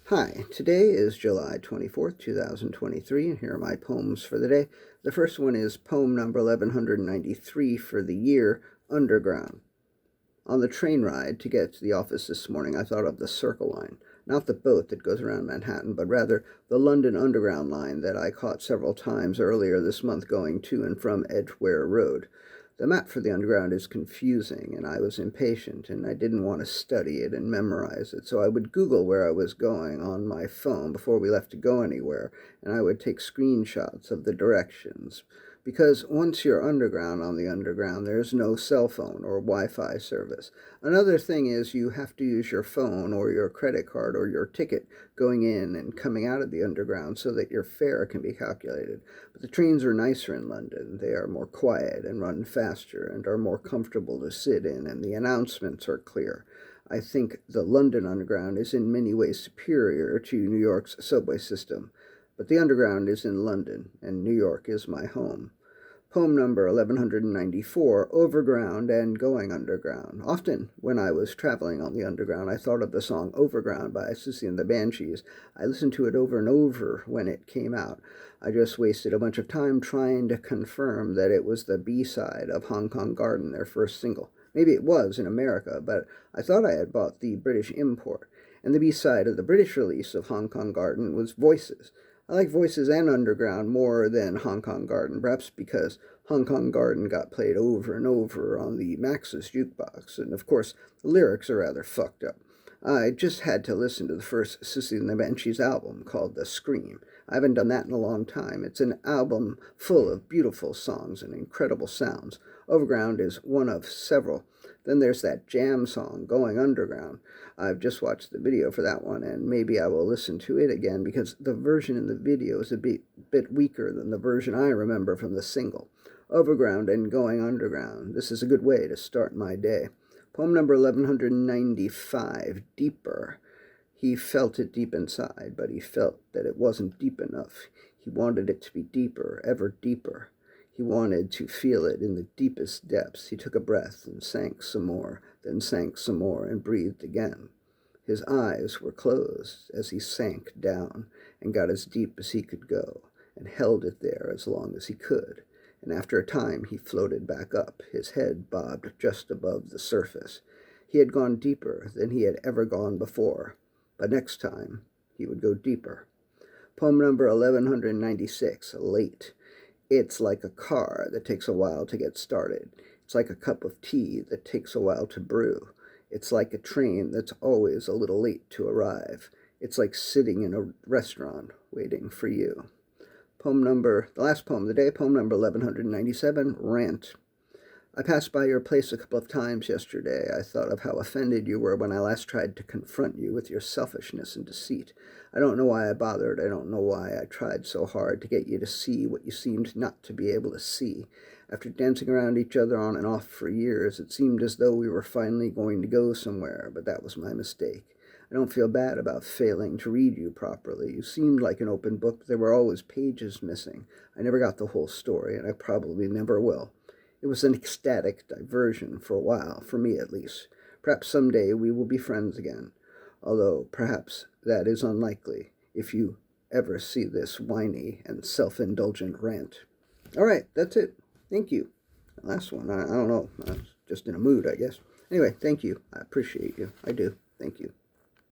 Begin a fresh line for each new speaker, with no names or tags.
Hi, today is July 24th, 2023, and here are my poems for the day. The first one is poem number 1193 for the year, Underground. On the train ride to get to the office this morning, I thought of the Circle Line, not the boat that goes around Manhattan, but rather the London Underground line that I caught several times earlier this month going to and from Edgware Road. The map for the Underground is confusing, and I was impatient, and I didn't want to study it and memorize it, so I would Google where I was going on my phone before we left to go anywhere, and I would take screenshots of the directions. Because once you're underground on the Underground, there's no cell phone or Wi-Fi service. Another thing is you have to use your phone or your credit card or your ticket going in and coming out of the Underground so that your fare can be calculated. But the trains are nicer in London. They are more quiet and run faster and are more comfortable to sit in, and the announcements are clear. I think the London Underground is in many ways superior to New York's subway system. But the Underground is in London, and New York is my home. Poem number 1194, Overground and Going Underground. Often, when I was traveling on the Underground, I thought of the song Overground by Susie and the Banshees. I listened to it over and over when it came out. I just wasted a bunch of time trying to confirm that it was the B-side of Hong Kong Garden, their first single. Maybe it was in America, but I thought I had bought the British import. And the B-side of the British release of Hong Kong Garden was Voices. I like Voices and Underground more than Hong Kong Garden, perhaps because Hong Kong Garden got played over and over on the Max's jukebox, and of course, the lyrics are rather fucked up. I just had to listen to the first Sissy and the Banshees album called The Scream. I haven't done that in a long time. It's an album full of beautiful songs and incredible sounds. Overground is one of several. Then there's that jam song, Going Underground. I've just watched the video for that one, and maybe I will listen to it again because the version in the video is a bit weaker than the version I remember from the single. Overground and Going Underground. This is a good way to start my day. Poem number 1195, Deeper. He felt it deep inside, but he felt that it wasn't deep enough. He wanted it to be deeper, ever deeper. He wanted to feel it in the deepest depths. He took a breath and sank some more, then sank some more and breathed again. His eyes were closed as he sank down and got as deep as he could go and held it there as long as he could. And after a time he floated back up. His head bobbed just above the surface. He had gone deeper than he had ever gone before, but next time he would go deeper. Poem number 1196, Late. It's like a car that takes a while to get started. It's like a cup of tea that takes a while to brew. It's like a train that's always a little late to arrive. It's like sitting in a restaurant waiting for you. The last poem of the day, poem number 1197, Rant. I passed by your place a couple of times yesterday. I thought of how offended you were when I last tried to confront you with your selfishness and deceit. I don't know why I bothered. I don't know why I tried so hard to get you to see what you seemed not to be able to see. After dancing around each other on and off for years, it seemed as though we were finally going to go somewhere, but that was my mistake. I don't feel bad about failing to read you properly. You seemed like an open book. There were always pages missing. I never got the whole story, and I probably never will. It was an ecstatic diversion for a while, for me at least. Perhaps someday we will be friends again, although perhaps that is unlikely if you ever see this whiny and self-indulgent rant. All right, that's it. Thank you. Last one, I don't know. I was just in a mood, I guess. Anyway, thank you. I appreciate you. I do. Thank you.